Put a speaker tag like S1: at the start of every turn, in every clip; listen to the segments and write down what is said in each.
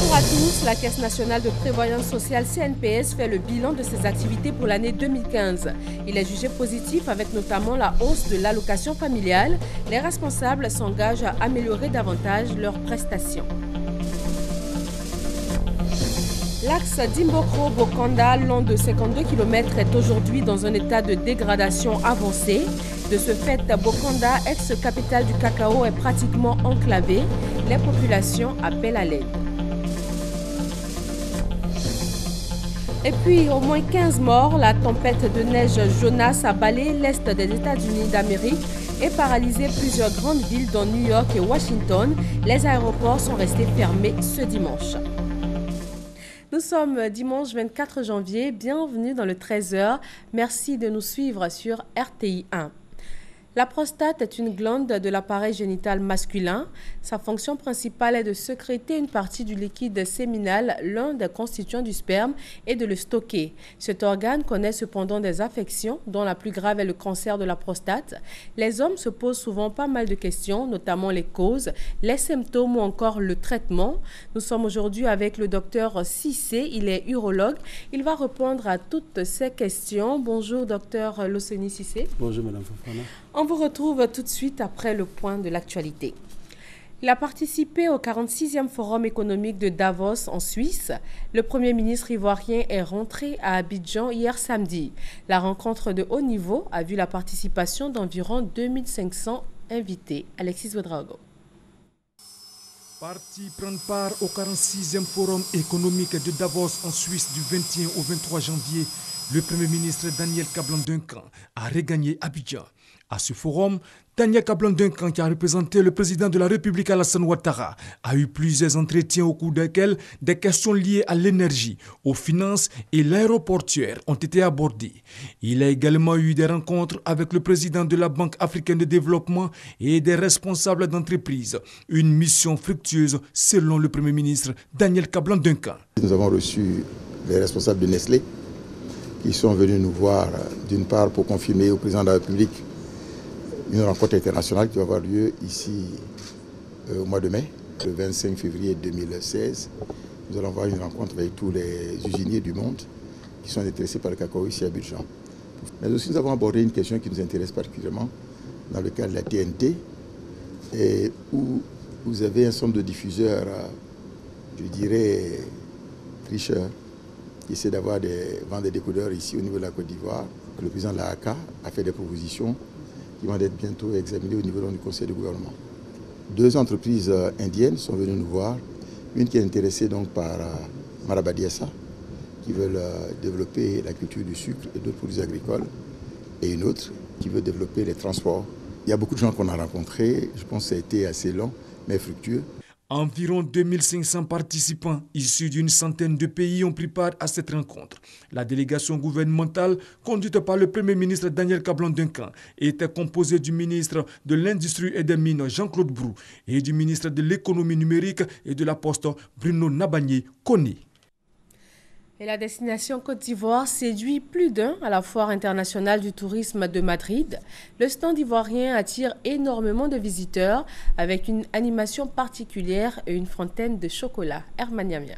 S1: Bonjour à tous, la Caisse nationale de prévoyance sociale CNPS fait le bilan de ses activités pour l'année 2015. Il est jugé positif avec notamment la hausse de l'allocation familiale. Les responsables s'engagent à améliorer davantage leurs prestations. L'axe Dimbokro-Bokanda, long de 52 km, est aujourd'hui dans un état de dégradation avancée. De ce fait, Bokanda, ex-capitale du cacao, est pratiquement enclavée. Les populations appellent à l'aide. Et puis, au moins 15 morts, la tempête de neige Jonas a balayé l'est des États-Unis d'Amérique et paralysé plusieurs grandes villes dont New York et Washington. Les aéroports sont restés fermés ce dimanche. Nous sommes dimanche 24 janvier, bienvenue dans le 13h. Merci de nous suivre sur RTI 1. La prostate est une glande de l'appareil génital masculin. Sa fonction principale est de sécréter une partie du liquide séminal, l'un des constituants du sperme, et de le stocker. Cet organe connaît cependant des affections, dont la plus grave est le cancer de la prostate. Les hommes se posent souvent pas mal de questions, notamment les causes, les symptômes ou encore le traitement. Nous sommes aujourd'hui avec le docteur Cissé, il est urologue. Il va répondre à toutes ces questions. Bonjour docteur Loseni Cissé.
S2: Bonjour madame Fofana.
S1: On vous retrouve tout de suite après le point de l'actualité. Il a participé au 46e Forum économique de Davos en Suisse. Le Premier ministre ivoirien est rentré à Abidjan hier samedi. La rencontre de haut niveau a vu la participation d'environ 2500 invités. Alexis Ouedraogo.
S3: Parti prendre part au 46e Forum économique de Davos en Suisse du 21 au 23 janvier, le Premier ministre Daniel Kablan-Duncan a regagné Abidjan. À ce forum, Daniel Kablan-Duncan, qui a représenté le président de la République Alassane Ouattara, a eu plusieurs entretiens au cours desquels des questions liées à l'énergie, aux finances et l'aéroportuaire ont été abordées. Il a également eu des rencontres avec le président de la Banque africaine de développement et des responsables d'entreprises. Une mission fructueuse selon le Premier ministre Daniel Kablan-Duncan.
S4: Nous avons reçu les responsables de Nestlé qui sont venus nous voir d'une part pour confirmer au président de la République une rencontre internationale qui va avoir lieu ici au mois de mai, le 25 février 2016. Nous allons avoir une rencontre avec tous les usiniers du monde qui sont intéressés par le cacao ici à Abidjan. Mais aussi nous avons abordé une question qui nous intéresse particulièrement dans le cas de la TNT, et où vous avez un certain nombre de diffuseurs, je dirais, tricheurs, qui essaient d'avoir vendre des décodeurs ici au niveau de la Côte d'Ivoire. Le président de la ACA a fait des propositions qui vont être bientôt examinées au niveau du Conseil de gouvernement. Deux entreprises indiennes sont venues nous voir. Une qui est intéressée donc par Marabadiassa, qui veulent développer la culture du sucre et d'autres produits agricoles, et une autre qui veut développer les transports. Il y a beaucoup de gens qu'on a rencontrés. Je pense que ça a été assez long, mais fructueux.
S3: Environ 2500 participants issus d'une centaine de pays ont pris part à cette rencontre. La délégation gouvernementale, conduite par le Premier ministre Daniel Kablan-Duncan, était composée du ministre de l'Industrie et des Mines Jean-Claude Brou et du ministre de l'Économie numérique et de la Poste Bruno Nabagné-Koni.
S1: Et la destination Côte d'Ivoire séduit plus d'un à la Foire internationale du tourisme de Madrid. Le stand ivoirien attire énormément de visiteurs avec une animation particulière et une fontaine de chocolat. Hermaniamia.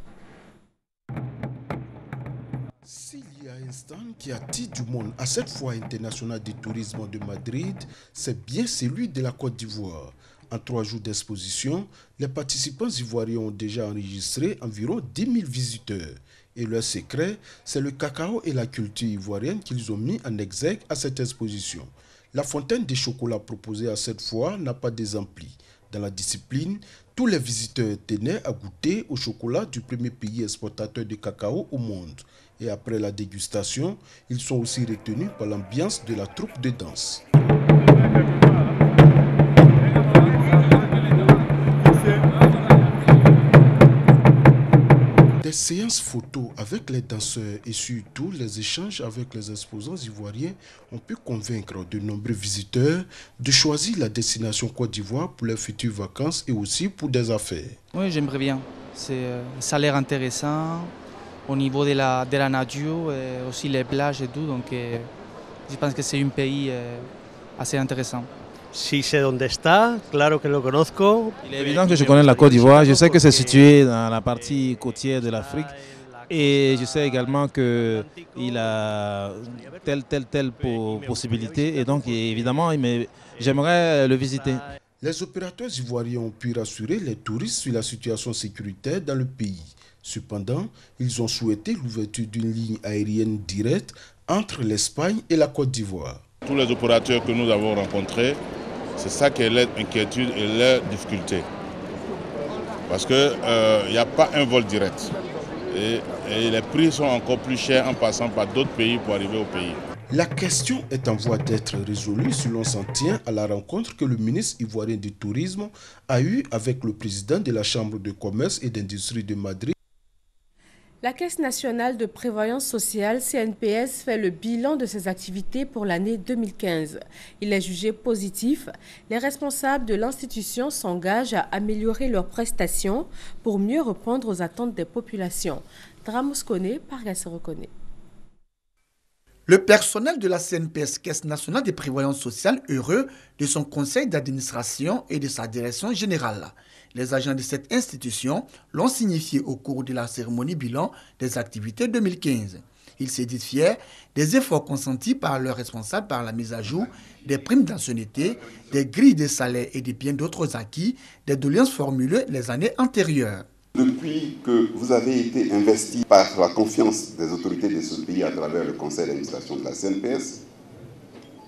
S5: S'il y a un stand qui attire du monde à cette Foire internationale du tourisme de Madrid, c'est bien celui de la Côte d'Ivoire. En 3 jours d'exposition, les participants ivoiriens ont déjà enregistré environ 10 000 visiteurs. Et leur secret, c'est le cacao et la culture ivoirienne qu'ils ont mis en exergue à cette exposition. La fontaine de chocolat proposée à cette foire n'a pas désempli. Dans la discipline, tous les visiteurs tenaient à goûter au chocolat du premier pays exportateur de cacao au monde. Et après la dégustation, ils sont aussi retenus par l'ambiance de la troupe de danse. Des séances photos avec les danseurs et surtout les échanges avec les exposants ivoiriens ont pu convaincre de nombreux visiteurs de choisir la destination Côte d'Ivoire pour leurs futures vacances et aussi pour des affaires.
S6: Oui, j'aimerais bien. Ça a l'air intéressant au niveau de la nature, et aussi les plages et tout. Donc je pense que c'est un pays assez intéressant.
S2: Sí sé dónde está, claro que lo conozco.
S7: Il est évident que je connais la Côte d'Ivoire. Je sais que c'est situé dans la partie côtière de l'Afrique. Et je sais également qu'il a telle possibilité. Et donc, évidemment, j'aimerais le visiter.
S5: Les opérateurs ivoiriens ont pu rassurer les touristes sur la situation sécuritaire dans le pays. Cependant, ils ont souhaité l'ouverture d'une ligne aérienne directe entre l'Espagne et la Côte d'Ivoire.
S8: Tous les opérateurs que nous avons rencontrés, c'est ça qui est leur inquiétude et leur difficulté. Parce qu'il n'y a pas un vol direct. Et les prix sont encore plus chers en passant par d'autres pays pour arriver au pays.
S5: La question est en voie d'être résolue si l'on s'en tient à la rencontre que le ministre ivoirien du Tourisme a eue avec le président de la Chambre de commerce et d'industrie de Madrid.
S1: La Caisse nationale de prévoyance sociale, CNPS, fait le bilan de ses activités pour l'année 2015. Il est jugé positif. Les responsables de l'institution s'engagent à améliorer leurs prestations pour mieux répondre aux attentes des populations. Dramos Kone, Pargas reconnaît.
S9: Le personnel de la CNPS, Caisse nationale de prévoyance sociale, heureux de son conseil d'administration et de sa direction générale. Les agents de cette institution l'ont signifié au cours de la cérémonie bilan des activités 2015. Ils se disent fiers des efforts consentis par leurs responsables par la mise à jour des primes d'ancienneté, des grilles de salaire et de bien d'autres acquis, des doléances formulées les années antérieures.
S10: Depuis que vous avez été investi par la confiance des autorités de ce pays à travers le conseil d'administration de la CNPS,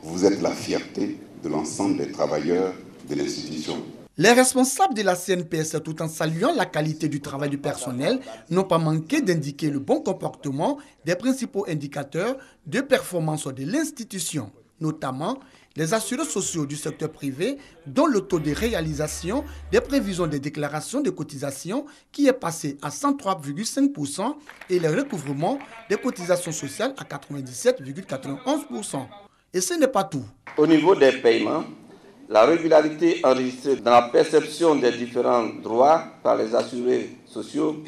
S10: vous êtes la fierté de l'ensemble des travailleurs de l'institution.
S9: Les responsables de la CNPS, tout en saluant la qualité du travail du personnel, n'ont pas manqué d'indiquer le bon comportement des principaux indicateurs de performance de l'institution, notamment les assureurs sociaux du secteur privé, dont le taux de réalisation des prévisions des déclarations de cotisation qui est passé à 103,5% et le recouvrement des cotisations sociales à 97,91%. Et ce n'est pas tout.
S11: Au niveau des paiements, la régularité enregistrée dans la perception des différents droits par les assurés sociaux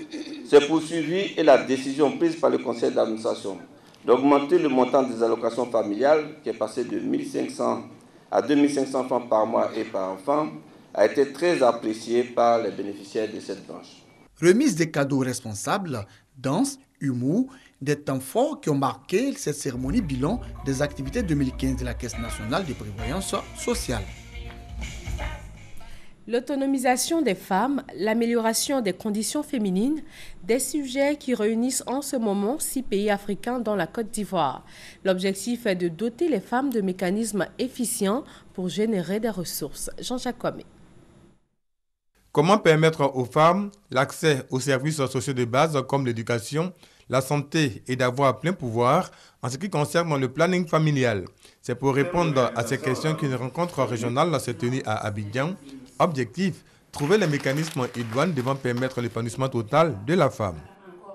S11: s'est poursuivie et la décision prise par le conseil d'administration d'augmenter le montant des allocations familiales, qui est passé de 1 500 à 2 500 francs par mois et par enfant, a été très appréciée par les bénéficiaires de cette branche.
S9: Remise des cadeaux responsables, danse, humour, des temps forts qui ont marqué cette cérémonie bilan des activités 2015 de la Caisse nationale de prévoyance sociale.
S1: L'autonomisation des femmes, l'amélioration des conditions féminines, des sujets qui réunissent en ce moment 6 pays africains dont la Côte d'Ivoire. L'objectif est de doter les femmes de mécanismes efficients pour générer des ressources. Jean-Jacques Kwame.
S12: Comment permettre aux femmes l'accès aux services sociaux de base comme l'éducation, la santé et d'avoir plein pouvoir en ce qui concerne le planning familial? C'est pour répondre à ces questions qu'une rencontre régionale s'est tenue à Abidjan. Objectif, trouver les mécanismes idoines devant permettre l'épanouissement total de la femme.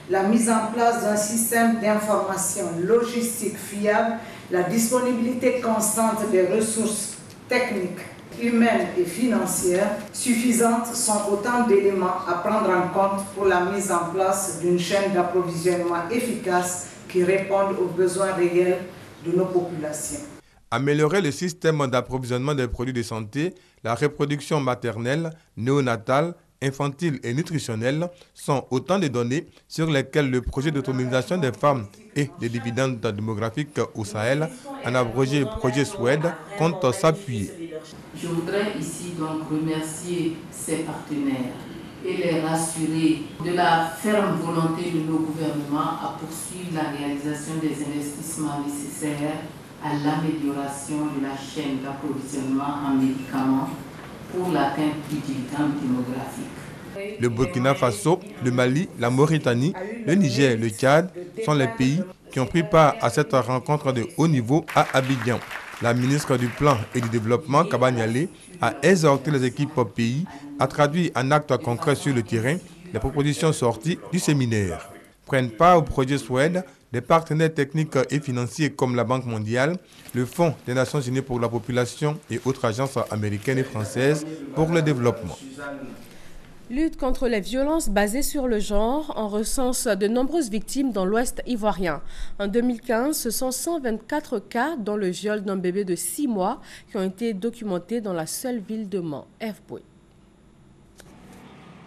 S13: La mise en place d'un système d'information logistique fiable, la disponibilité constante des ressources techniques, humaines et financières suffisantes sont autant d'éléments à prendre en compte pour la mise en place d'une chaîne d'approvisionnement efficace qui réponde aux besoins réels de nos populations.
S12: Améliorer le système d'approvisionnement des produits de santé, la reproduction maternelle, néonatale, infantile et nutritionnelle sont autant de données sur lesquelles le projet d'autonomisation des femmes et des dividendes démographiques au Sahel, un abrégé projet SWED, compte s'appuyer.
S14: Je voudrais ici donc remercier ces partenaires et les rassurer de la ferme volonté de nos gouvernements à poursuivre la réalisation des investissements nécessaires à l'amélioration de la chaîne d'approvisionnement en médicaments pour l'atteinte du dividende démographique.
S12: Le Burkina Faso, le Mali, la Mauritanie, le Niger, le Tchad sont les pays qui ont pris part à cette rencontre de haut niveau à Abidjan. La ministre du Plan et du Développement, Kaba Nialé, a exhorté les équipes pays à traduire en actes concrets sur le terrain les propositions sorties du séminaire. Prennent part au projet SWED des partenaires techniques et financiers comme la Banque mondiale, le Fonds des Nations Unies pour la population et autres agences américaines et françaises pour le développement.
S1: Lutte contre les violences basées sur le genre, on recense de nombreuses victimes dans l'Ouest ivoirien. En 2015, ce sont 124 cas, dont le viol d'un bébé de 6 mois, qui ont été documentés dans la seule ville de Mans. F. Boué.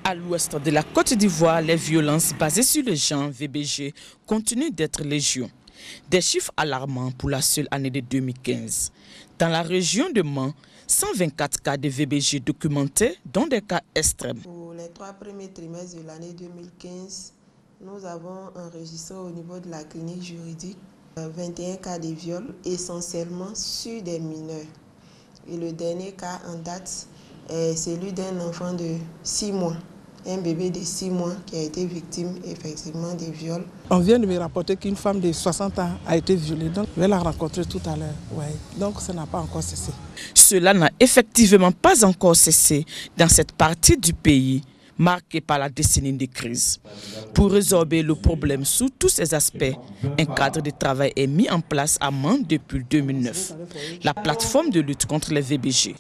S15: À l'ouest de la Côte d'Ivoire, les violences basées sur le genre VBG continuent d'être légion. Des chiffres alarmants pour la seule année de 2015. Dans la région de Mans, 124 cas de VBG documentés, dont des cas extrêmes.
S16: Pour les 3 premiers trimestres de l'année 2015, nous avons enregistré au niveau de la clinique juridique 21 cas de viol, essentiellement sur des mineurs. Et le dernier cas en date est celui d'un enfant de 6 mois. Un bébé de 6 mois qui a été victime effectivement des viols.
S17: On vient de me rapporter qu'une femme de 60 ans a été violée, donc je vais la rencontrer tout à l'heure. Ouais. Donc ça n'a pas encore cessé.
S15: Cela n'a effectivement pas encore cessé dans cette partie du pays marquée par la décennie de crise. Pour résorber le problème sous tous ses aspects, un cadre de travail est mis en place à Mans depuis 2009. La plateforme de lutte contre les VBG.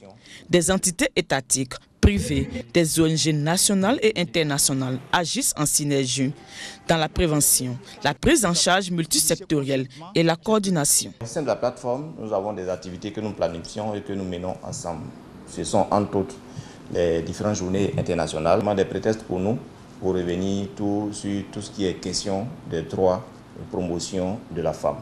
S15: Des entités étatiques, privées, des ONG nationales et internationales agissent en synergie dans la prévention, la prise en charge multisectorielle et la coordination.
S18: Au sein de la plateforme, nous avons des activités que nous planifions et que nous menons ensemble. Ce sont entre autres les différentes journées internationales, des prétextes pour nous pour revenir sur tout ce qui est question des droits de promotion de la femme.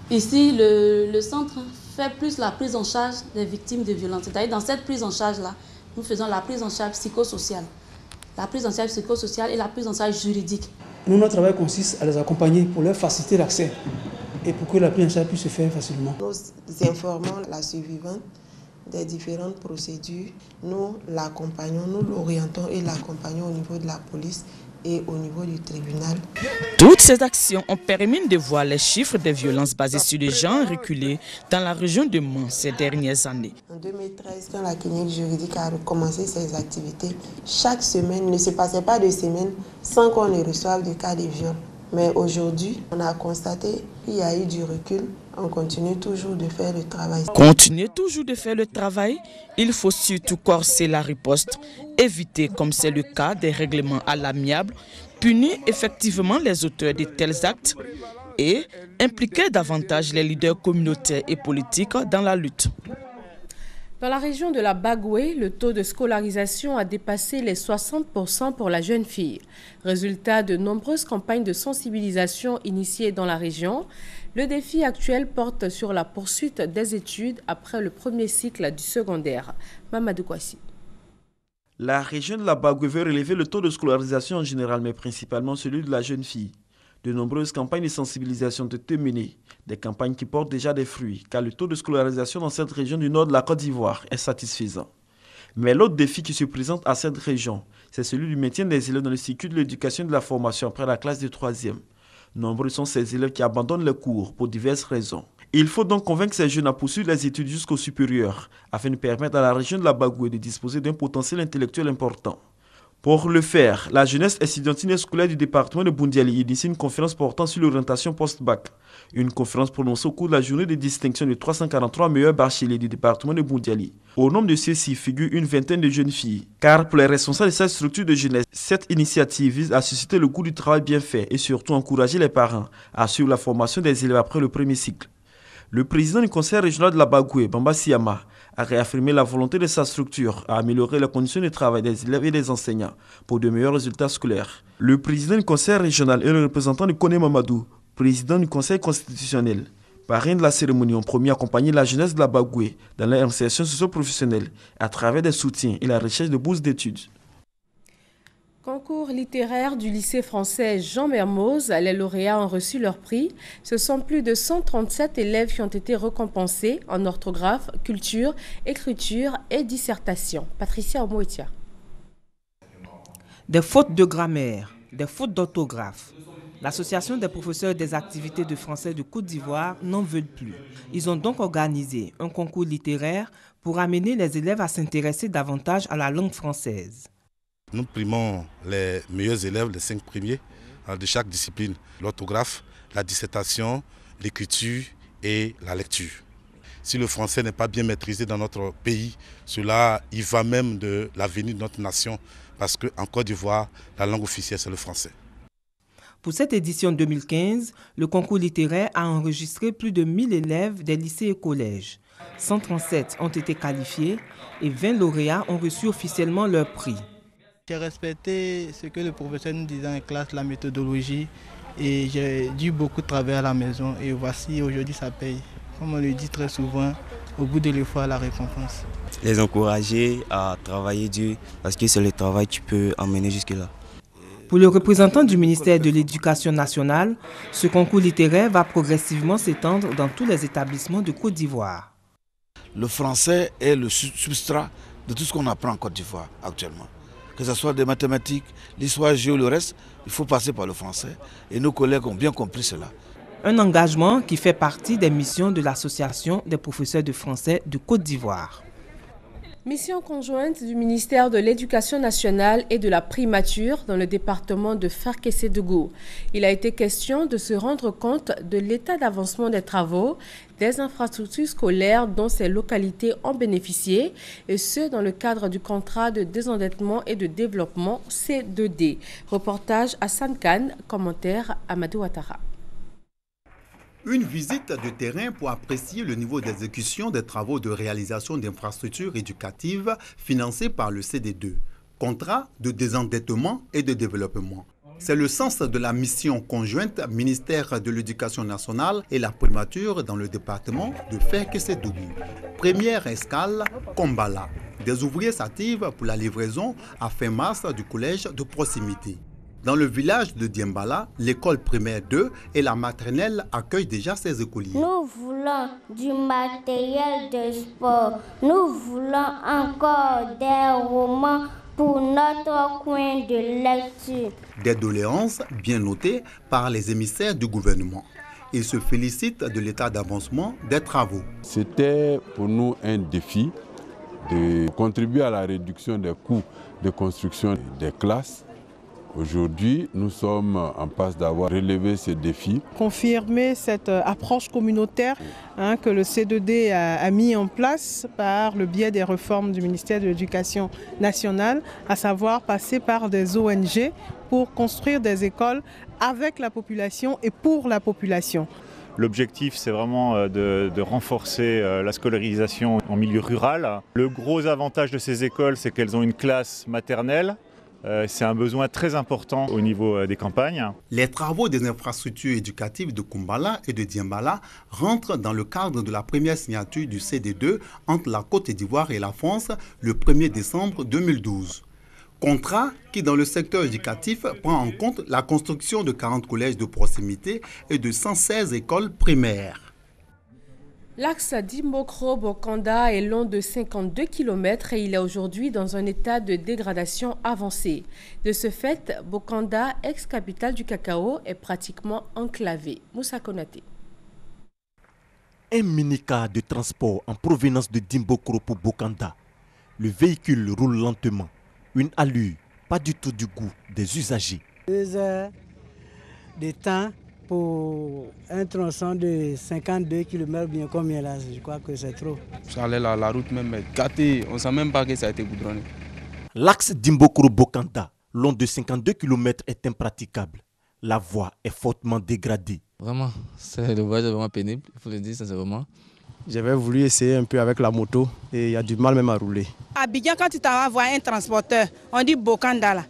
S19: Ici, le centre fait plus la prise en charge des victimes de violences. C'est-à-dire dans cette prise en charge-là, nous faisons la prise en charge psychosociale. La prise en charge psychosociale et la prise en charge juridique.
S20: Nous, notre travail consiste à les accompagner pour leur faciliter l'accès et pour que la prise en charge puisse se faire facilement.
S16: Nous informons la survivante des différentes procédures. Nous l'accompagnons, nous l'orientons et l'accompagnons au niveau de la police et au niveau du tribunal.
S15: Toutes ces actions ont permis de voir les chiffres des violences basées sur le genre reculer dans la région de Mans ces dernières années.
S16: En 2013, quand la clinique juridique a recommencé ses activités, chaque semaine, il ne se passait pas de semaine sans qu'on ne reçoive des cas de viol. Mais aujourd'hui, on a constaté qu'il y a eu du recul. On continue toujours de faire le travail.
S15: Continuer toujours de faire le travail, il faut surtout corser la riposte, éviter, comme c'est le cas, des règlements à l'amiable, punir effectivement les auteurs de tels actes et impliquer davantage les leaders communautaires et politiques dans la lutte.
S1: Dans la région de la Bagoué, le taux de scolarisation a dépassé les 60% pour la jeune fille. Résultat de nombreuses campagnes de sensibilisation initiées dans la région, le défi actuel porte sur la poursuite des études après le premier cycle du secondaire. Mamadou Kouassi.
S21: La région de la Bagoué veut relever le taux de scolarisation en général, mais principalement celui de la jeune fille. De nombreuses campagnes de sensibilisation ont été menées, des campagnes qui portent déjà des fruits, car le taux de scolarisation dans cette région du nord de la Côte d'Ivoire est satisfaisant. Mais l'autre défi qui se présente à cette région, c'est celui du maintien des élèves dans le circuit de l'éducation et de la formation après la classe de 3e. Nombreux sont ces élèves qui abandonnent les cours pour diverses raisons. Il faut donc convaincre ces jeunes à poursuivre les études jusqu'au supérieur, afin de permettre à la région de la Bagoué de disposer d'un potentiel intellectuel important. Pour le faire, la jeunesse estudiantine scolaire du département de Boundiali initie une conférence portant sur l'orientation post-bac. Une conférence prononcée au cours de la journée de distinction de 343 meilleurs bacheliers du département de Boundiali. Au nombre de ceux-ci figure une vingtaine de jeunes filles. Car pour les responsables de cette structure de jeunesse, cette initiative vise à susciter le goût du travail bien fait et surtout encourager les parents à suivre la formation des élèves après le premier cycle. Le président du conseil régional de la Bagoué, Bamba Siama, a réaffirmé la volonté de sa structure à améliorer les conditions de travail des élèves et des enseignants pour de meilleurs résultats scolaires. Le président du conseil régional et le représentant de Koné Mamadou, président du conseil constitutionnel, parrain de la cérémonie, ont promis d'accompagner la jeunesse de la Bagoué dans leur insertion socio-professionnelle à travers des soutiens et la recherche de bourses d'études.
S1: Concours littéraire du lycée français Jean Mermoz, les lauréats ont reçu leur prix. Ce sont plus de 137 élèves qui ont été récompensés en orthographe, culture, écriture et dissertation. Patricia Omoetia.
S22: Des fautes de grammaire, des fautes d'orthographe. L'Association des professeurs des activités de français de Côte d'Ivoire n'en veulent plus. Ils ont donc organisé un concours littéraire pour amener les élèves à s'intéresser davantage à la langue française.
S23: Nous primons les meilleurs élèves, les 5 premiers de chaque discipline. L'orthographe, la dissertation, l'écriture et la lecture. Si le français n'est pas bien maîtrisé dans notre pays, cela y va même de l'avenir de notre nation. parce qu'en Côte d'Ivoire, la langue officielle, c'est le français.
S22: Pour cette édition 2015, le concours littéraire a enregistré plus de 1000 élèves des lycées et collèges. 137 ont été qualifiés et 20 lauréats ont reçu officiellement leur prix.
S3: J'ai respecté ce que le professeur nous disait en classe, la méthodologie, et j'ai dû beaucoup travailler à la maison. Et voici, aujourd'hui, ça paye. Comme on le dit très souvent, au bout de l'effort, la récompense.
S4: Les encourager à travailler dur, parce que c'est le travail qui peut emmener jusque-là.
S22: Pour le représentant du ministère de l'Éducation nationale, ce concours littéraire va progressivement s'étendre dans tous les établissements de Côte d'Ivoire.
S6: Le français est le substrat de tout ce qu'on apprend en Côte d'Ivoire actuellement. Que ce soit des mathématiques, l'histoire, géo, le reste, il faut passer par le français. Et nos collègues ont bien compris cela.
S22: Un engagement qui fait partie des missions de l'Association des professeurs de français de Côte d'Ivoire.
S1: Mission conjointe du ministère de l'Éducation nationale et de la primature dans le département de Farkessédougou. Il a été question de se rendre compte de l'état d'avancement des travaux, des infrastructures scolaires dont ces localités ont bénéficié, et ce dans le cadre du contrat de désendettement et de développement C2D. Reportage à Sankan, commentaire Amadou Ouattara.
S24: Une visite de terrain pour apprécier le niveau d'exécution des travaux de réalisation d'infrastructures éducatives financés par le CD2, contrat de désendettement et de développement. C'est le sens de la mission conjointe ministère de l'Éducation nationale et la primature dans le département de Farkessédougou. Première escale, Kombala. Des ouvriers s'activent pour la livraison à fin mars du collège de proximité. Dans le village de Diembala, l'école primaire 2 et la maternelle accueillent déjà ses écoliers.
S25: Nous voulons du matériel de sport. Nous voulons encore des romans pour notre coin de lecture.
S24: Des doléances bien notées par les émissaires du gouvernement. Ils se félicitent de l'état d'avancement des travaux.
S26: C'était pour nous un défi de contribuer à la réduction des coûts de construction des classes. Aujourd'hui, nous sommes en passe d'avoir relevé ces défis.
S17: Confirmer cette approche communautaire que le C2D a mis en place par le biais des réformes du ministère de l'Éducation nationale, à savoir passer par des ONG pour construire des écoles avec la population et pour la population.
S27: L'objectif, c'est vraiment de renforcer la scolarisation en milieu rural. Le gros avantage de ces écoles, c'est qu'elles ont une classe maternelle. C'est un besoin très important au niveau des campagnes.
S24: Les travaux des infrastructures éducatives de Kombala et de Diembala rentrent dans le cadre de la première signature du CD2 entre la Côte d'Ivoire et la France le 1er décembre 2012. Contrat qui, dans le secteur éducatif, prend en compte la construction de 40 collèges de proximité et de 116 écoles primaires.
S1: L'axe Dimbokro-Bokanda est long de 52 km et il est aujourd'hui dans un état de dégradation avancée. De ce fait, Bokanda, ex-capitale du cacao, est pratiquement enclavé. Moussa Konaté.
S28: Un mini-car de transport en provenance de Dimbokro pour Bokanda. Le véhicule roule lentement. Une allure, pas du tout du goût des usagers.
S29: 2 heures de temps pour un tronçon de 52 km, bien combien là, je crois que c'est trop.
S30: Ça allait là, la route même est gâtée, on ne sait même pas que ça a été goudronné.
S28: L'axe Dimbokro-Bokanda, long de 52 km, est impraticable. La voie est fortement dégradée.
S30: Vraiment, le voyage est vraiment pénible, il faut le dire sincèrement.
S31: J'avais voulu essayer un peu avec la moto et il y a du mal même à rouler.
S32: À Abidjan, quand tu t'en vas voir un transporteur, on dit Bokanda là.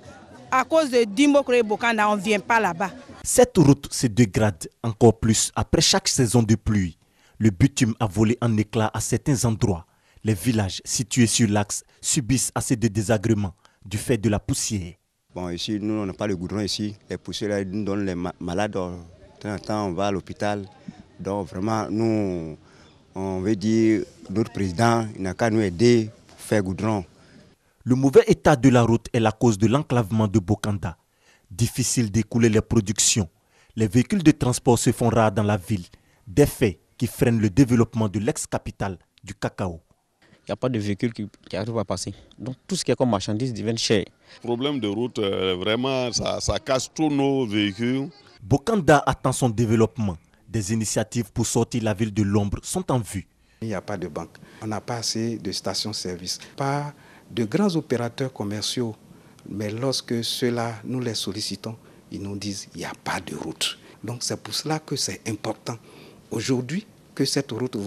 S32: À cause de Dimbokro et Bokanda, on ne vient pas là-bas.
S28: Cette route se dégrade encore plus après chaque saison de pluie. Le bitume a volé en éclats à certains endroits. Les villages situés sur l'axe subissent assez de désagréments du fait de la poussière.
S33: Bon, ici, nous, on n'a pas le goudron ici. Les poussières nous donnent les malades. De temps en temps, on va à l'hôpital. Donc vraiment, nous, on veut dire, notre président, il n'a qu'à nous aider pour faire goudron.
S28: Le mauvais état de la route est la cause de l'enclavement de Bokanda. Difficile d'écouler les productions. Les véhicules de transport se font rares dans la ville. Des faits qui freinent le développement de l'ex-capitale du cacao.
S30: Il n'y a pas de véhicules qui arrivent à passer. Donc tout ce qui est comme marchandises devient cher.
S34: Problème de route, vraiment, ça casse tous nos véhicules.
S28: Bokanda attend son développement. Des initiatives pour sortir la ville de l'ombre sont en vue.
S35: Il n'y a pas de banque. On n'a pas assez de stations-service. Pas de grands opérateurs commerciaux
S2: Mais lorsque ceux-là, nous les sollicitons, ils nous disent qu'il n'y a pas de route. Donc c'est pour cela que c'est important aujourd'hui que cette route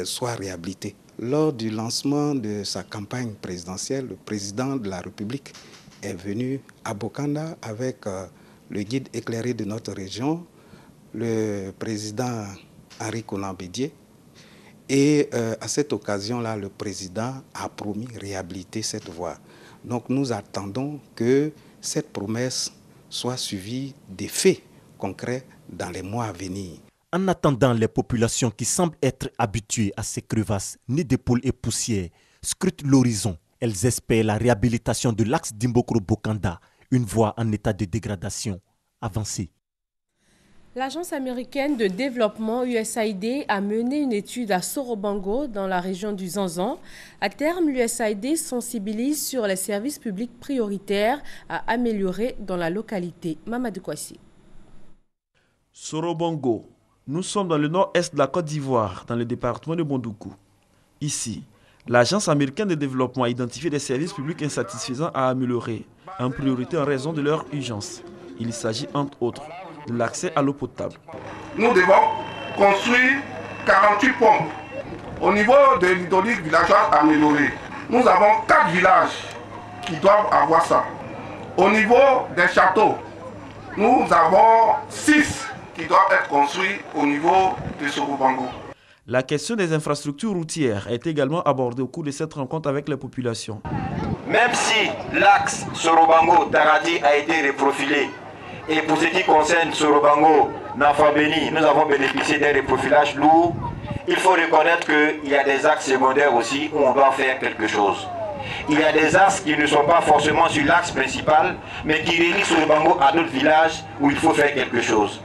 S2: soit réhabilitée. Lors du lancement de sa campagne présidentielle, le président de la République est venu à Bokanda avec le guide éclairé de notre région, le président Henri Konan Bédié. Et à cette occasion-là, le président a promis réhabiliter cette voie. Donc nous attendons que cette promesse soit suivie des faits concrets dans les mois à venir.
S28: En attendant, les populations qui semblent être habituées à ces crevasses, nids de poules et poussières, scrutent l'horizon. Elles espèrent la réhabilitation de l'axe Dimbokro-Bokanda, une voie en état de dégradation avancée.
S1: L'agence américaine de développement USAID a mené une étude à Sorobango dans la région du Zanzan. À terme, l'USAID sensibilise sur les services publics prioritaires à améliorer dans la localité. Mamadou Kwasi.
S21: Sorobango. Nous sommes dans le nord-est de la Côte d'Ivoire, dans le département de Bondoukou. Ici, l'agence américaine de développement a identifié des services publics insatisfaisants à améliorer, en priorité en raison de leur urgence. Il s'agit entre autres de l'accès à l'eau potable.
S5: Nous devons construire 48 pompes. Au niveau de l'hydraulique villageoise améliorée, nous avons 4 villages qui doivent avoir ça. Au niveau des châteaux, nous avons 6 qui doivent être construits au niveau de Sorobango.
S21: La question des infrastructures routières a été également abordée au cours de cette rencontre avec les populations.
S7: Même si l'axe Sorobango-Taradi a été reprofilé, et pour ce qui concerne Sorobango-Nafabeni, nous avons bénéficié d'un reprofilage lourd, il faut reconnaître qu'il y a des axes secondaires aussi où on doit faire quelque chose. Il y a des axes qui ne sont pas forcément sur l'axe principal, mais qui relient Sorobango à d'autres villages où il faut faire quelque chose.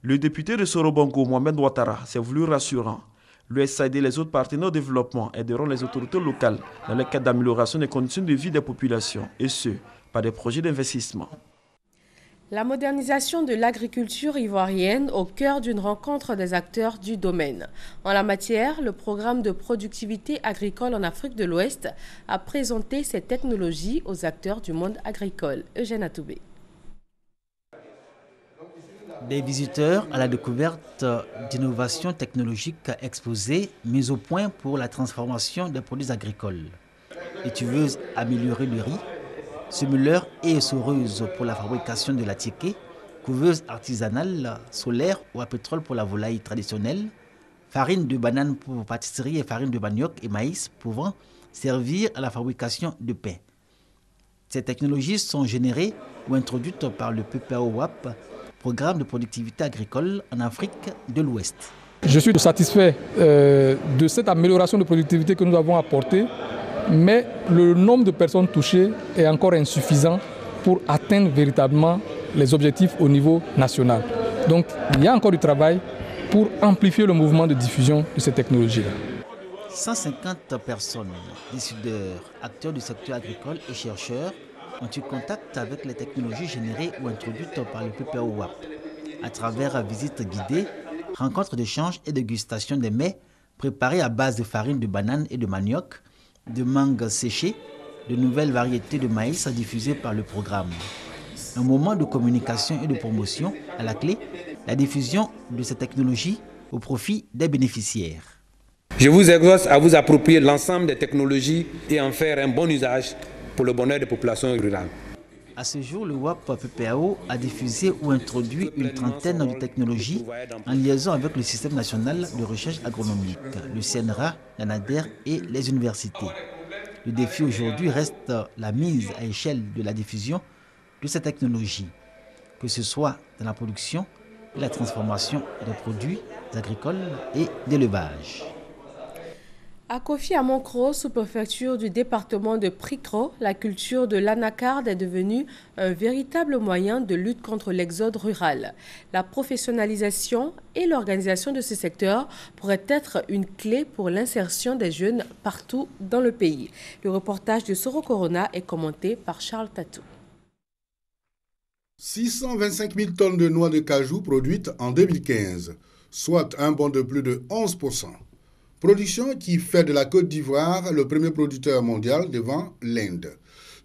S21: Le député de Sorobango, Mohamed Ouattara, s'est voulu rassurant. L'USAID et les autres partenaires au développement aideront les autorités locales dans le cadre d'amélioration des conditions de vie des populations, et ce, par des projets d'investissement.
S1: La modernisation de l'agriculture ivoirienne au cœur d'une rencontre des acteurs du domaine. En la matière, le programme de productivité agricole en Afrique de l'Ouest a présenté ses technologies aux acteurs du monde agricole. Eugène Atoubé.
S8: Des visiteurs à la découverte d'innovations technologiques exposées, mises au point pour la transformation des produits agricoles. Étuveuses améliorées de riz, semuleurs et essoreuses pour la fabrication de la tiquée, couveuses artisanales, solaires ou à pétrole pour la volaille traditionnelle, farine de banane pour pâtisserie et farine de manioc et maïs pouvant servir à la fabrication de pain. Ces technologies sont générées ou introduites par le PPAO-WAP, Programme de productivité agricole en Afrique de l'Ouest.
S9: Je suis satisfait de cette amélioration de productivité que nous avons apportée, mais le nombre de personnes touchées est encore insuffisant pour atteindre véritablement les objectifs au niveau national. Donc il y a encore du travail pour amplifier le mouvement de diffusion de ces technologies-là.
S8: 150 personnes, décideurs, acteurs du secteur agricole et chercheurs ont eu contact avec les technologies générées ou introduites par le PPAO-WAP à travers visites guidées, rencontres d'échanges et dégustation des mets préparés à base de farine de banane et de manioc, de mangue séchée, de nouvelles variétés de maïs diffusées par le programme. Un moment de communication et de promotion à la clé, la diffusion de ces technologies au profit des bénéficiaires.
S10: Je vous exhorte à vous approprier l'ensemble des technologies et en faire un bon usage pour le bonheur des populations rurales.
S8: À ce jour, le WAP-PPAO a diffusé ou introduit une trentaine de technologies en liaison avec le Système national de recherche agronomique, le CNRA, la NADER et les universités. Le défi aujourd'hui reste la mise à échelle de la diffusion de ces technologies, que ce soit dans la production et la transformation des produits agricoles et d'élevage.
S1: À Kofi Amonkro, sous-préfecture du département de Prikro, la culture de l'anacarde est devenue un véritable moyen de lutte contre l'exode rural. La professionnalisation et l'organisation de ce secteur pourraient être une clé pour l'insertion des jeunes partout dans le pays. Le reportage de Soro Corona est commenté par Charles Tatou.
S11: 625 000 tonnes de noix de cajou produites en 2015, soit un bond de plus de 11%. Production qui fait de la Côte d'Ivoire le premier producteur mondial devant l'Inde.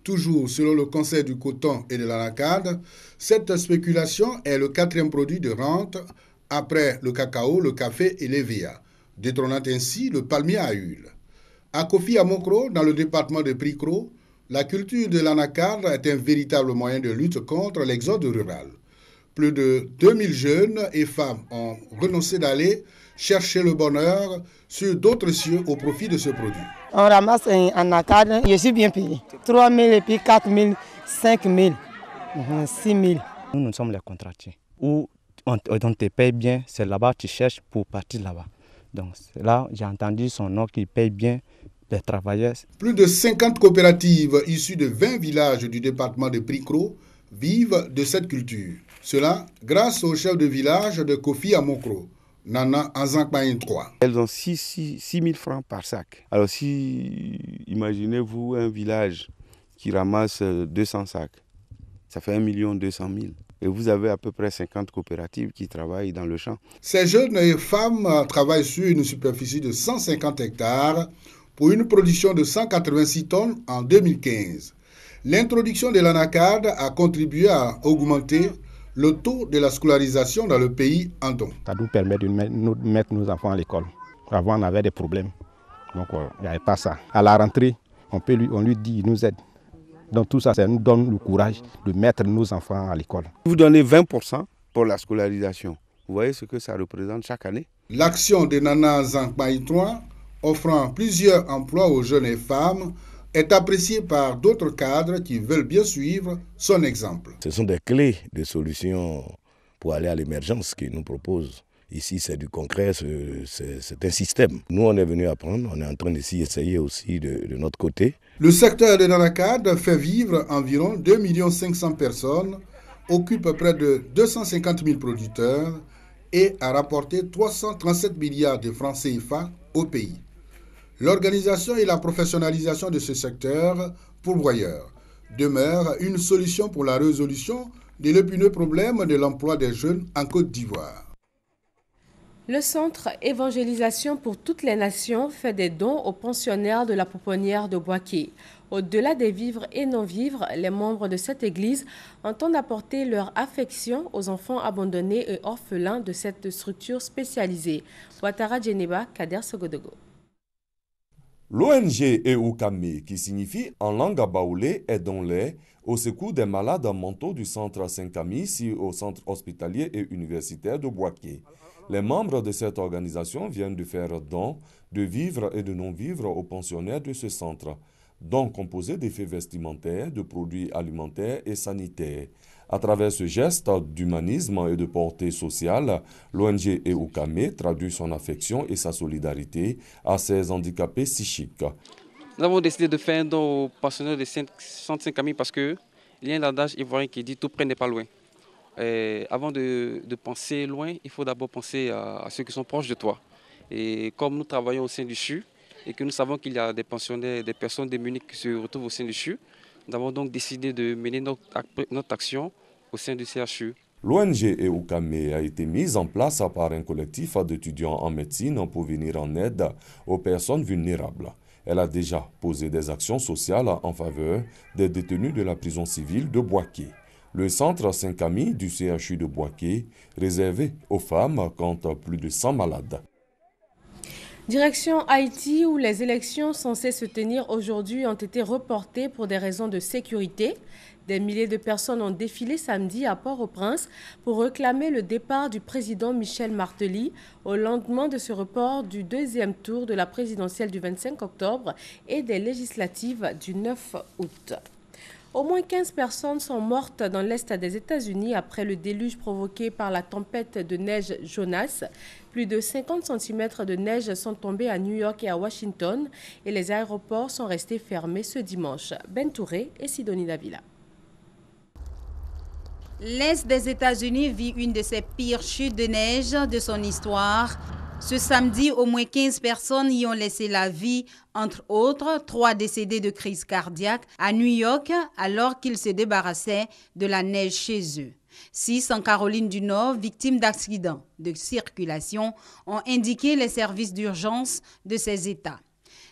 S11: Toujours selon le Conseil du coton et de l'anacarde, cette spéculation est le 4e produit de rente après le cacao, le café et l'EVA, détrônant ainsi le palmier à huile. À Kofi Amokro, dans le département de Prikro, la culture de l'anacarde est un véritable moyen de lutte contre l'exode rural. Plus de 2000 jeunes et femmes ont renoncé d'aller chercher le bonheur sur d'autres cieux au profit de ce produit.
S3: On ramasse un anacarde, je suis bien payé. 3 000 et puis 4 000, 5 000, 6 000.
S4: Nous sommes les contractés. Où on te paye bien, c'est là-bas que tu cherches pour partir là-bas. Donc là, j'ai entendu son nom qui paye bien les travailleurs.
S11: Plus de 50 coopératives issues de 20 villages du département de Prikro vivent de cette culture. Cela grâce au chef de village de Kofi Amokro, Nana Anzankmaïn 3.
S6: Elles ont 6 000 francs par sac. Alors si, imaginez-vous un village qui ramasse 200 sacs, ça fait 1 200 000. Et vous avez à peu près 50 coopératives qui travaillent dans le champ.
S11: Ces jeunes et femmes travaillent sur une superficie de 150 hectares pour une production de 186 tonnes en 2015. L'introduction de l'anacarde a contribué à augmenter le taux de la scolarisation dans le pays en don.
S4: Ça nous permet de mettre nos enfants à l'école. Avant, on avait des problèmes. Donc, il n'y avait pas ça. À la rentrée, on lui dit, il nous aide. Donc tout ça, ça nous donne le courage de mettre nos enfants à l'école.
S6: Vous donnez 20% pour la scolarisation. Vous voyez ce que ça représente chaque année?
S11: L'action de Nana Zankmaï 3, offrant plusieurs emplois aux jeunes et femmes, est appréciée par d'autres cadres qui veulent bien suivre son exemple.
S12: Ce sont des clés de solutions pour aller à l'émergence qu'ils nous proposent. Ici, c'est du concret, c'est un système. Nous, on est venu apprendre, on est en train d'essayer aussi de notre côté.
S11: Le secteur de l'anacarde fait vivre environ 2 500 000 personnes, occupe près de 250 000 producteurs et a rapporté 337 milliards de francs CFA au pays. L'organisation et la professionnalisation de ce secteur pourvoyeur demeure une solution pour la résolution de l'épineux problème de l'emploi des jeunes en Côte d'Ivoire.
S1: Le Centre Évangélisation pour toutes les nations fait des dons aux pensionnaires de la pouponnière de Boaké. Au-delà des vivres et non-vivres, les membres de cette église entendent apporter leur affection aux enfants abandonnés et orphelins de cette structure spécialisée. Ouattara Djeneba, Kader Sogodogo.
S13: L'ONG Eukame, qui signifie en langue baoulé, est dans les au secours des malades mentaux du centre Saint-Camille, ici au centre hospitalier et universitaire de Boaké. Les membres de cette organisation viennent de faire don de vivres et de non-vivres aux pensionnaires de ce centre, dons composés d'effets vestimentaires, de produits alimentaires et sanitaires. À travers ce geste d'humanisme et de portée sociale, l'ONG Eukame traduit son affection et sa solidarité à ces handicapés psychiques.
S14: Nous avons décidé de faire un don aux pensionnaires de centre Saint-Camille parce qu'il y a un adage ivoirien qui dit « tout près n'est pas loin ». Avant de penser loin, il faut d'abord penser à ceux qui sont proches de toi. Et comme nous travaillons au sein du CHU et que nous savons qu'il y a des pensionnaires, des personnes démunies qui se retrouvent au sein du CHU, nous avons donc décidé de mener notre action au sein du CHU.
S13: L'ONG Eukame a été mise en place par un collectif d'étudiants en médecine pour venir en aide aux personnes vulnérables. Elle a déjà posé des actions sociales en faveur des détenus de la prison civile de Boaké. Le centre Saint-Camille du CHU de Boaké, réservé aux femmes, compte plus de 100 malades.
S1: Direction Haïti, où les élections censées se tenir aujourd'hui ont été reportées pour des raisons de sécurité. Des milliers de personnes ont défilé samedi à Port-au-Prince pour réclamer le départ du président Michel Martelly au lendemain de ce report du deuxième tour de la présidentielle du 25 octobre et des législatives du 9 août. Au moins 15 personnes sont mortes dans l'est des États-Unis après le déluge provoqué par la tempête de neige Jonas. Plus de 50 cm de neige sont tombés à New York et à Washington et les aéroports sont restés fermés ce dimanche. Ben Touré et Sidonie Davila.
S15: L'est des États-Unis vit une de ses pires chutes de neige de son histoire. Ce samedi, au moins 15 personnes y ont laissé la vie, entre autres 3 décédés de crise cardiaque à New York alors qu'ils se débarrassaient de la neige chez eux. 6 en Caroline du Nord, victimes d'accidents de circulation, ont indiqué les services d'urgence de ces États.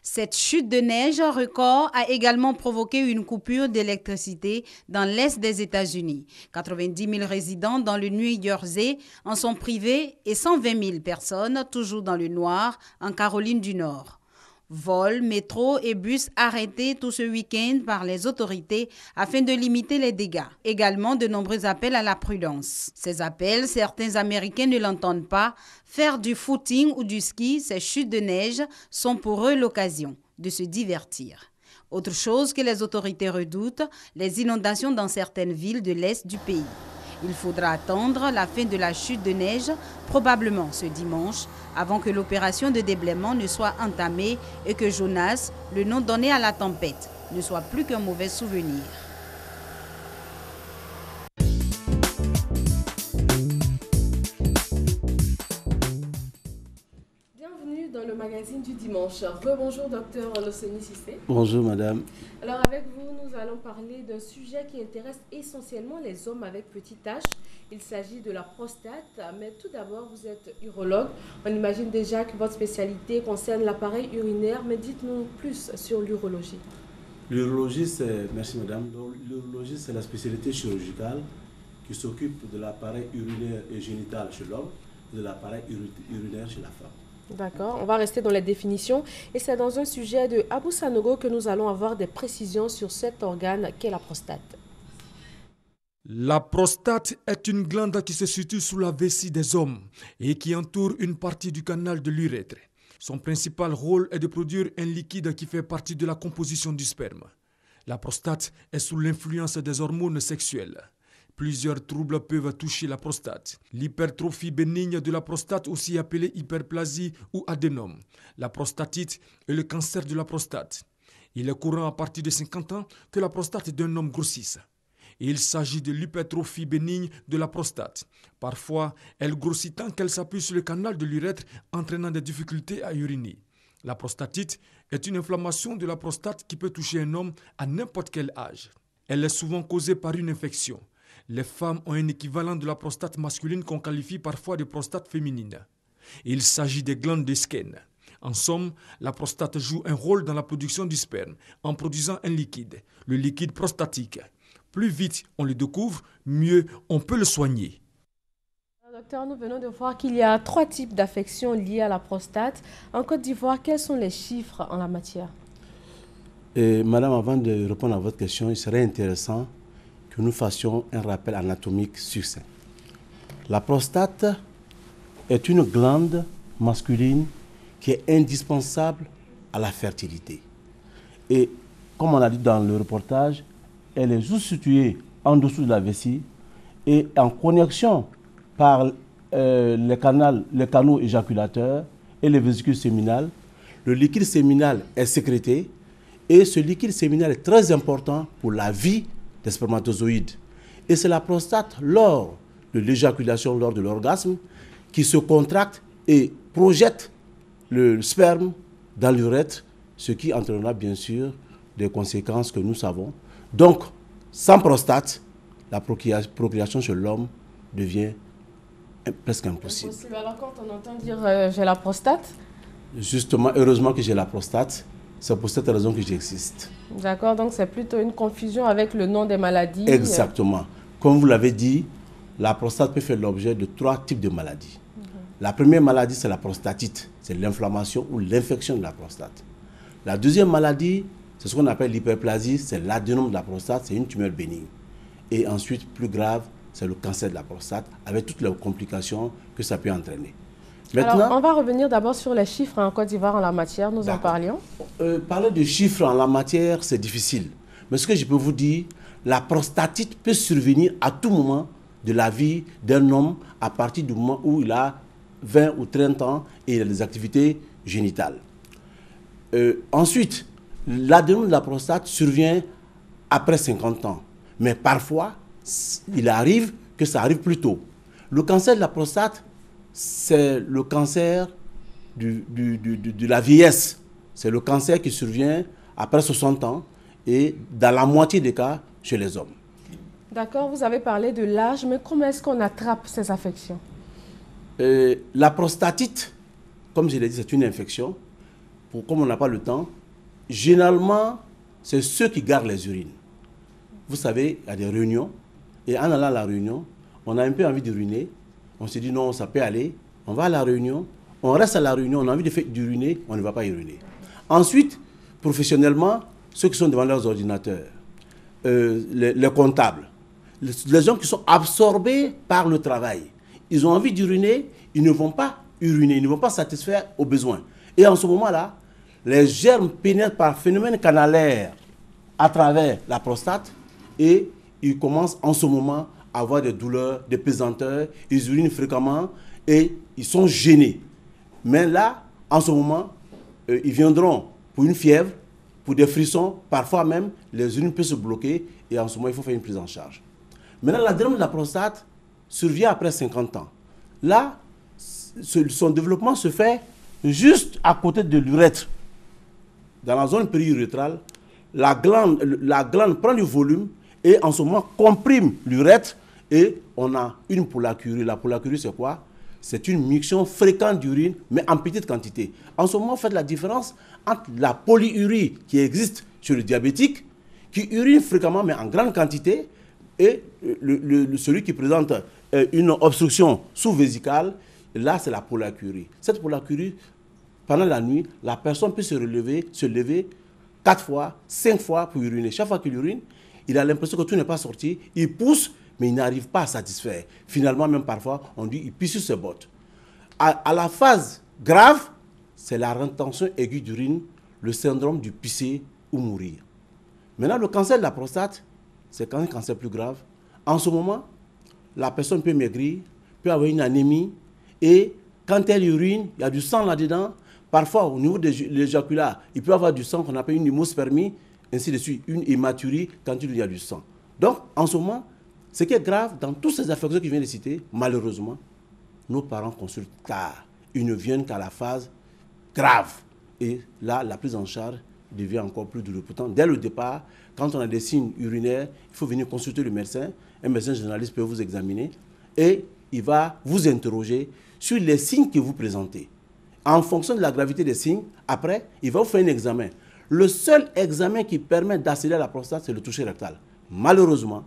S15: Cette chute de neige record a également provoqué une coupure d'électricité dans l'est des États-Unis. 90 000 résidents dans le New Jersey en sont privés et 120 000 personnes toujours dans le noir en Caroline du Nord. Vols, métros et bus arrêtés tout ce week-end par les autorités afin de limiter les dégâts. Également de nombreux appels à la prudence. Ces appels, certains Américains ne l'entendent pas. Faire du footing ou du ski, ces chutes de neige sont pour eux l'occasion de se divertir. Autre chose que les autorités redoutent, les inondations dans certaines villes de l'est du pays. Il faudra attendre la fin de la chute de neige, probablement ce dimanche, avant que l'opération de déblaiement ne soit entamée et que Jonas, le nom donné à la tempête, ne soit plus qu'un mauvais souvenir.
S1: Bienvenue dans le magazine du dimanche. Rebonjour docteur Loseni Sissé.
S16: Bonjour madame.
S1: Alors avec vous, nous allons parler d'un sujet qui intéresse essentiellement les hommes avec petite H. Il s'agit de la prostate, mais tout d'abord, vous êtes urologue. On imagine déjà que votre spécialité concerne l'appareil urinaire, mais dites-nous plus sur l'urologie.
S16: L'urologie, merci madame, l'urologie c'est la spécialité chirurgicale qui s'occupe de l'appareil urinaire et génital chez l'homme et de l'appareil urinaire chez la femme.
S1: D'accord, on va rester dans les définitions. Et c'est dans un sujet de Abou Sanogo que nous allons avoir des précisions sur cet organe qu'est la prostate.
S17: La prostate est une glande qui se situe sous la vessie des hommes et qui entoure une partie du canal de l'urètre. Son principal rôle est de produire un liquide qui fait partie de la composition du sperme. La prostate est sous l'influence des hormones sexuelles. Plusieurs troubles peuvent toucher la prostate. L'hypertrophie bénigne de la prostate, aussi appelée hyperplasie ou adénome, la prostatite et le cancer de la prostate. Il est courant à partir de 50 ans que la prostate d'un homme grossisse. Il s'agit de l'hypertrophie bénigne de la prostate. Parfois, elle grossit tant qu'elle s'appuie sur le canal de l'urètre, entraînant des difficultés à uriner. La prostatite est une inflammation de la prostate qui peut toucher un homme à n'importe quel âge. Elle est souvent causée par une infection. Les femmes ont un équivalent de la prostate masculine qu'on qualifie parfois de prostate féminine. Il s'agit des glandes de Skene. En somme, la prostate joue un rôle dans la production du sperme, en produisant un liquide, le liquide prostatique. Plus vite on le découvre, mieux on peut le soigner.
S1: Docteur, nous venons de voir qu'il y a 3 types d'affections liées à la prostate. En Côte d'Ivoire, quels sont les chiffres en la matière?
S16: Madame, avant de répondre à votre question, il serait intéressant que nous fassions un rappel anatomique succinct. La prostate est une glande masculine qui est indispensable à la fertilité. Et comme on a dit dans le reportage, elle est juste située en dessous de la vessie et en connexion par les canaux éjaculateurs et les vésicules séminales. Le liquide séminal est sécrété et ce liquide séminal est très important pour la vie des spermatozoïdes. Et c'est la prostate, lors de l'éjaculation, lors de l'orgasme, qui se contracte et projette le sperme dans l'urètre, ce qui entraînera bien sûr des conséquences que nous savons. Donc, sans prostate, la procréation chez l'homme devient presque impossible.
S1: Alors quand on entend dire j'ai la prostate?
S16: Justement, heureusement que j'ai la prostate, c'est pour cette raison que j'existe.
S1: D'accord, donc c'est plutôt une confusion avec le nom des maladies.
S16: Exactement. Comme vous l'avez dit, la prostate peut faire l'objet de 3 types de maladies. La première maladie, c'est la prostatite, c'est l'inflammation ou l'infection de la prostate. La deuxième maladie, c'est ce qu'on appelle l'hyperplasie, c'est l'adénome de la prostate, c'est une tumeur bénigne. Et ensuite, plus grave, c'est le cancer de la prostate, avec toutes les complications que ça peut entraîner.
S1: Maintenant, alors, on va revenir d'abord sur les chiffres en Côte d'Ivoire en la matière, nous en parlions.
S16: Parler de chiffres en la matière, c'est difficile. Mais ce que je peux vous dire, la prostatite peut survenir à tout moment de la vie d'un homme à partir du moment où il a 20 ou 30 ans et il a des activités génitales. Ensuite, l'adénome de la prostate survient après 50 ans. Mais parfois, il arrive que ça arrive plus tôt. Le cancer de la prostate, c'est le cancer de la vieillesse. C'est le cancer qui survient après 60 ans et dans la moitié des cas chez les hommes.
S1: D'accord, vous avez parlé de l'âge, mais comment est-ce qu'on attrape ces affections?
S16: La prostatite, comme je l'ai dit, c'est une infection. Comme on n'a pas le temps, généralement, c'est ceux qui gardent les urines. Vous savez, il y a des réunions, et en allant à la réunion, on a un peu envie d'uriner, on se dit non, ça peut aller, on va à la réunion, on reste à la réunion, on a envie d'uriner, on ne va pas uriner. Ensuite, professionnellement, ceux qui sont devant leurs ordinateurs, les comptables, les gens qui sont absorbés par le travail, ils ont envie d'uriner, ils ne vont pas uriner, ils ne vont pas satisfaire aux besoins. Et en ce moment-là, les germes pénètrent par phénomène canalaire à travers la prostate et ils commencent en ce moment à avoir des douleurs, des pesanteurs, ils urinent fréquemment et ils sont gênés. Mais là, en ce moment, ils viendront pour une fièvre, pour des frissons, parfois même les urines peuvent se bloquer et en ce moment il faut faire une prise en charge. Maintenant, l'adénome de la prostate survient après 50 ans. Là, son développement se fait juste à côté de l'urètre. Dans la zone périurétrale, la glande prend du volume et en ce moment comprime l'urètre et on a une pollacurie. La pollacurie, c'est quoi? C'est une miction fréquente d'urine, mais en petite quantité. En ce moment, faites la différence entre la polyurie qui existe chez le diabétique, qui urine fréquemment, mais en grande quantité, et celui qui présente une obstruction sous-vésicale. Là, c'est la pollacurie. Cette pollacurie, pendant la nuit, la personne peut se lever 4 fois, 5 fois pour uriner. Chaque fois qu'il urine, il a l'impression que tout n'est pas sorti. Il pousse, mais il n'arrive pas à satisfaire. Finalement, même parfois, on dit qu'il pisse sur ses bottes. À la phase grave, c'est la rétention aiguë d'urine, le syndrome du pisser ou mourir. Maintenant, le cancer de la prostate, c'est quand même un cancer plus grave. En ce moment, la personne peut maigrir, peut avoir une anémie, et quand elle urine, il y a du sang là-dedans. Parfois, au niveau de l'éjaculat, il peut y avoir du sang qu'on appelle une hémospermie, ainsi de suite, une hématurie quand il y a du sang. Donc, en ce moment, ce qui est grave, dans toutes ces affections que je viens de citer, malheureusement, nos parents consultent tard. Ils ne viennent qu'à la phase grave. Et là, la prise en charge devient encore plus douloureuse. Pourtant, dès le départ, quand on a des signes urinaires, il faut venir consulter le médecin. Un médecin généraliste peut vous examiner et il va vous interroger sur les signes que vous présentez. En fonction de la gravité des signes, après, il va vous faire un examen. Le seul examen qui permet d'accéder à la prostate, c'est le toucher rectal. Malheureusement,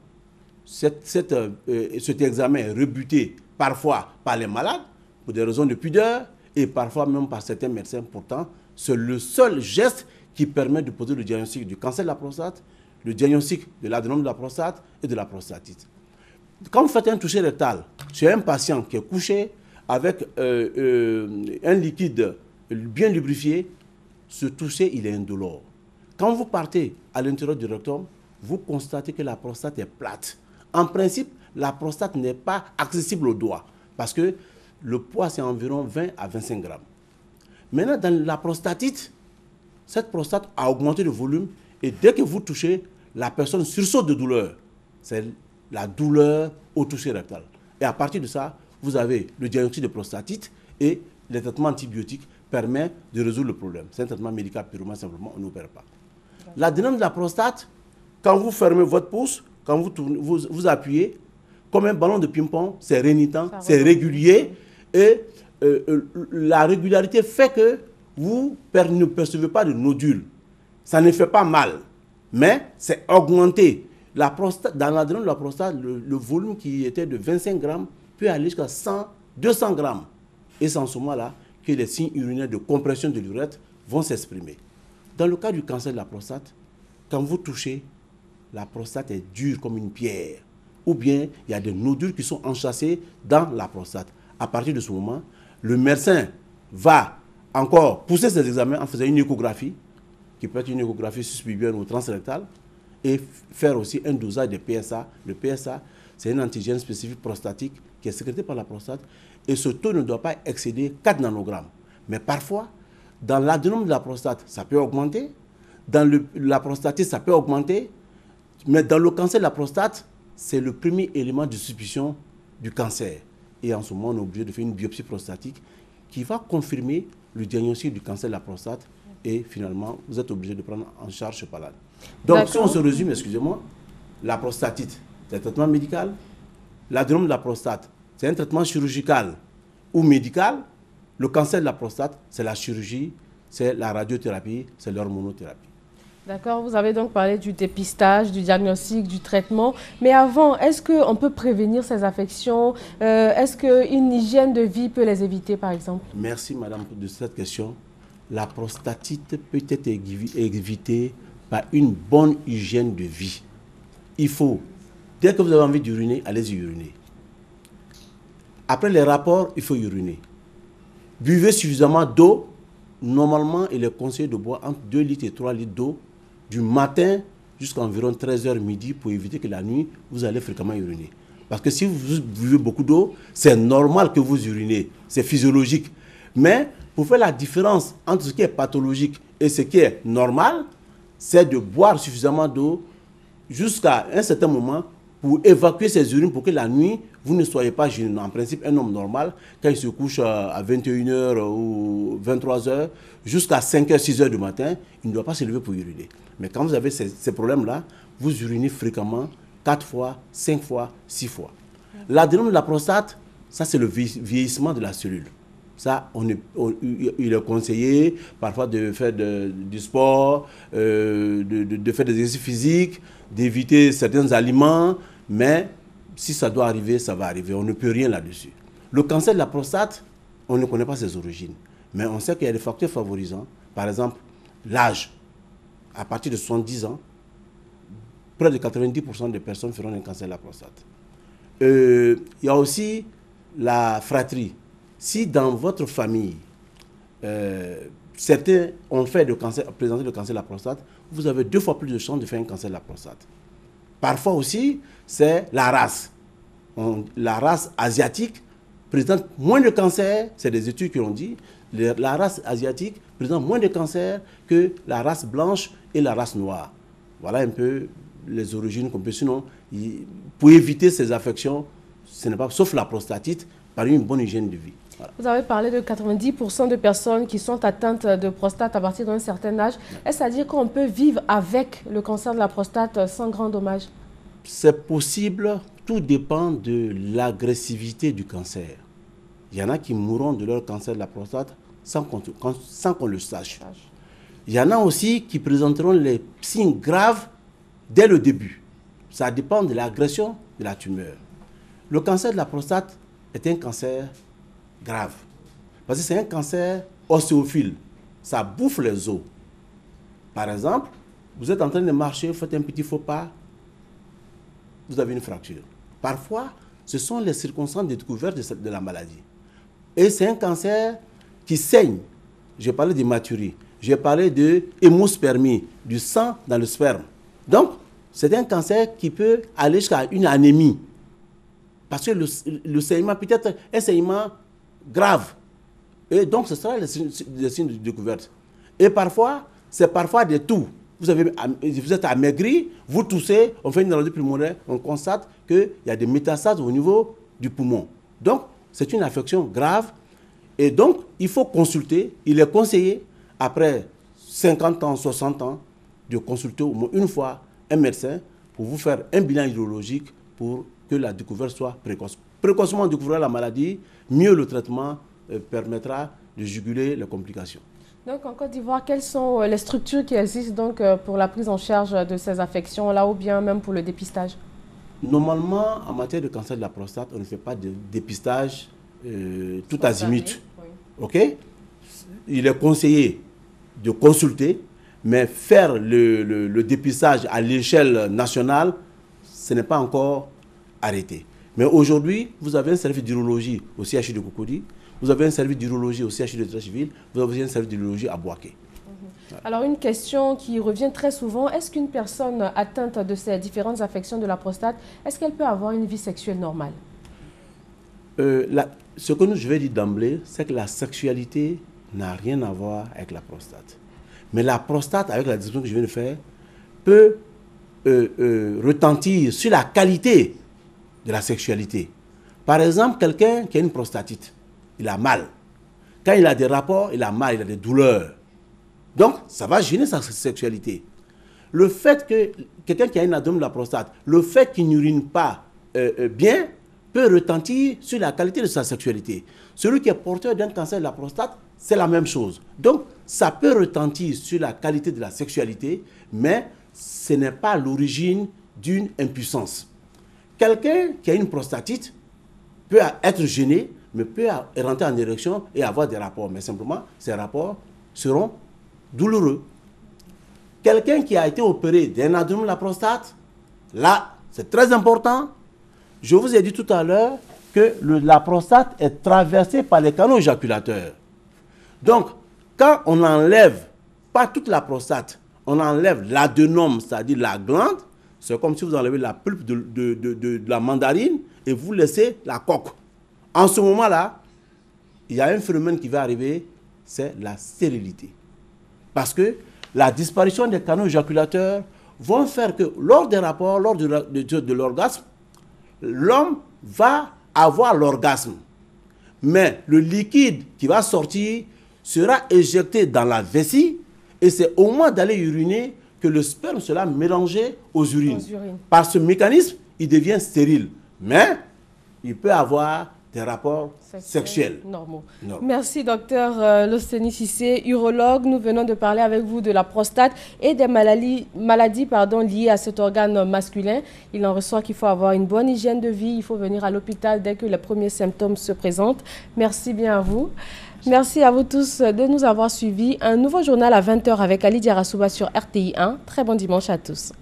S16: cet examen est rebuté parfois par les malades, pour des raisons de pudeur, et parfois même par certains médecins. Pourtant, c'est le seul geste qui permet de poser le diagnostic du cancer de la prostate, le diagnostic de l'adénome de la prostate et de la prostatite. Quand vous faites un toucher rectal chez un patient qui est couché avec un liquide bien lubrifié, ce toucher, il est indolore. Quand vous partez à l'intérieur du rectum, vous constatez que la prostate est plate. En principe, la prostate n'est pas accessible au doigt parce que le poids, c'est environ 20 à 25 grammes. Maintenant, dans la prostatite, cette prostate a augmenté de volume et dès que vous touchez, la personne sursaute de douleur. C'est la douleur au toucher rectal. Et à partir de ça, vous avez le diagnostic de prostatite et les traitements antibiotiques permettent de résoudre le problème. C'est un traitement médical purement simplement, on n'opère pas. L'adénome de la prostate, quand vous fermez votre pouce, quand vous appuyez, comme un ballon de ping-pong, c'est rénitant, c'est régulier et la régularité fait que vous ne percevez pas de nodules. Ça ne fait pas mal, mais c'est augmenté. La prostate, dans l'adénome de la prostate, le volume qui était de 25 grammes peut aller jusqu'à 100, 200 grammes. Et c'est en ce moment-là que les signes urinaires de compression de l'urètre vont s'exprimer. Dans le cas du cancer de la prostate, quand vous touchez, la prostate est dure comme une pierre. Ou bien, il y a des nodules qui sont enchâssés dans la prostate. À partir de ce moment, le médecin va encore pousser ses examens en faisant une échographie, qui peut être une échographie suspubienne ou transrectale, et faire aussi un dosage de PSA. Le PSA, c'est un antigène spécifique prostatique qui est sécrété par la prostate, et ce taux ne doit pas excéder 4 nanogrammes. Mais parfois, dans l'adénome de la prostate, ça peut augmenter, dans la prostatite, ça peut augmenter, mais dans le cancer de la prostate, c'est le premier élément de suspicion du cancer. Et en ce moment, on est obligé de faire une biopsie prostatique qui va confirmer le diagnostic du cancer de la prostate et finalement, vous êtes obligé de prendre en charge ce malade. Donc, si on se résume, excusez-moi, la prostatite, c'est un traitement médical. L'adénome de la prostate, c'est un traitement chirurgical ou médical. Le cancer de la prostate, c'est la chirurgie, c'est la radiothérapie, c'est l'hormonothérapie.
S1: D'accord, vous avez donc parlé du dépistage, du diagnostic, du traitement. Mais avant, est-ce qu'on peut prévenir ces affections? Est-ce qu'une hygiène de vie peut les éviter, par exemple?
S16: Merci, madame, de cette question. La prostatite peut être évitée par une bonne hygiène de vie. Il faut, dès que vous avez envie d'uriner, allez-y uriner. Après les rapports, il faut uriner. Buvez suffisamment d'eau. Normalement, il est conseillé de boire entre 2 litres et 3 litres d'eau du matin jusqu'à environ 13h midi pour éviter que la nuit, vous allez fréquemment uriner. Parce que si vous buvez beaucoup d'eau, c'est normal que vous urinez. C'est physiologique. Mais pour faire la différence entre ce qui est pathologique et ce qui est normal, c'est de boire suffisamment d'eau jusqu'à un certain moment pour évacuer ces urines pour que la nuit, vous ne soyez pas gêné. En principe, un homme normal, quand il se couche à 21h ou 23h, jusqu'à 5h, 6h du matin, il ne doit pas se lever pour uriner. Mais quand vous avez ces problèmes-là, vous urinez fréquemment 4 fois, 5 fois, 6 fois. L'adénome de la prostate, ça c'est le vieillissement de la cellule. Ça, il est conseillé parfois de faire du sport, de faire des exercices physiques, d'éviter certains aliments, mais si ça doit arriver, ça va arriver. On ne peut rien là-dessus. Le cancer de la prostate, on ne connaît pas ses origines, mais on sait qu'il y a des facteurs favorisants. Par exemple, l'âge. À partir de 70 ans, près de 90% des personnes feront un cancer de la prostate. Il y a aussi la fratrie. Si dans votre famille, certains ont fait présenter le cancer de la prostate, vous avez 2 fois plus de chances de faire un cancer de la prostate. Parfois aussi, c'est la race. La race asiatique présente moins de cancers, c'est des études qui l'ont dit, la race asiatique présente moins de cancers que la race blanche et la race noire. Voilà un peu les origines qu'on peut. Sinon, pour éviter ces affections, ce n'est pas, sauf la prostatite, par une bonne hygiène de vie. Voilà.
S1: Vous avez parlé de 90% de personnes qui sont atteintes de prostate à partir d'un certain âge. Est-ce à dire qu'on peut vivre avec le cancer de la prostate sans grand dommage?
S16: C'est possible, tout dépend de l'agressivité du cancer. Il y en a qui mourront de leur cancer de la prostate sans qu'on le sache. Il y en a aussi qui présenteront les signes graves dès le début. Ça dépend de l'agression de la tumeur. Le cancer de la prostate est un cancer grave. Parce que c'est un cancer osséophile. Ça bouffe les os. Par exemple, vous êtes en train de marcher, vous faites un petit faux pas, vous avez une fracture. Parfois, ce sont les circonstances de découverte de la maladie. Et c'est un cancer qui saigne. J'ai parlé d'hématurie. J'ai parlé de hémospermie, du sang dans le sperme. Donc, c'est un cancer qui peut aller jusqu'à une anémie. Parce que le saignement peut être un saignement grave. Et donc, ce sera les signes de découverte. Et parfois, c'est parfois des toux. Vous êtes amaigri, vous toussez, on fait une radio pulmonaire, on constate qu'il y a des métastases au niveau du poumon. Donc, c'est une affection grave. Et donc, il faut consulter. Il est conseillé, après 50 ans, 60 ans, de consulter au moins une fois un médecin pour vous faire un bilan hydrologique pour que la découverte soit précoce. Précocement découvrir la maladie, mieux le traitement permettra de juguler les complications.
S1: Donc en Côte d'Ivoire, quelles sont les structures qui existent donc, pour la prise en charge de ces affections-là ou bien même pour le dépistage?
S16: Normalement, en matière de cancer de la prostate, on ne fait pas de dépistage tout azimut. Oui. Okay? Il est conseillé de consulter, mais faire le dépistage à l'échelle nationale, ce n'est pas encore arrêté. Mais aujourd'hui, vous avez un service d'urologie au CHU de Cocody, vous avez un service d'urologie au CHU de Treichville, vous avez un service d'urologie à Boaké.
S1: Alors une question qui revient très souvent, est-ce qu'une personne atteinte de ces différentes affections de la prostate, est-ce qu'elle peut avoir une vie sexuelle normale?
S16: Ce que je vais dire d'emblée, c'est que la sexualité n'a rien à voir avec la prostate. Mais la prostate, avec la description que je viens de faire, peut retentir sur la qualité de la sexualité. Par exemple, quelqu'un qui a une prostatite, il a mal. Quand il a des rapports, il a mal, il a des douleurs. Donc, ça va gêner sa sexualité. Le fait que quelqu'un qui a une adénome de la prostate, le fait qu'il n'urine pas bien, peut retentir sur la qualité de sa sexualité. Celui qui est porteur d'un cancer de la prostate, c'est la même chose. Donc, ça peut retentir sur la qualité de la sexualité, mais ce n'est pas l'origine d'une impuissance. Quelqu'un qui a une prostatite peut être gêné, mais peut rentrer en érection et avoir des rapports. Mais simplement, ces rapports seront douloureux. Quelqu'un qui a été opéré d'un adénome de la prostate, là, c'est très important. Je vous ai dit tout à l'heure que la prostate est traversée par les canaux éjaculateurs. Donc, quand on enlève, pas toute la prostate, on enlève l'adénome, c'est-à-dire la glande, c'est comme si vous enlevez la pulpe de la mandarine et vous laissez la coque. En ce moment-là, il y a un phénomène qui va arriver, c'est la stérilité. Parce que la disparition des canaux éjaculateurs vont faire que lors des rapports, lors de l'orgasme, l'homme va avoir l'orgasme. Mais le liquide qui va sortir sera éjecté dans la vessie et c'est au moment d'aller uriner que le sperme sera mélangé aux urines. Par ce mécanisme, il devient stérile. Mais il peut avoir des rapports sexuels.
S1: Normaux. Merci, docteur Losteni Cissé, urologue. Nous venons de parler avec vous de la prostate et des maladies liées à cet organe masculin. Il en ressort qu'il faut avoir une bonne hygiène de vie. Il faut venir à l'hôpital dès que les premiers symptômes se présentent. Merci bien à vous. Merci à vous tous de nous avoir suivis. Un nouveau journal à 20h avec Ali Diarasouba sur RTI 1. Très bon dimanche à tous.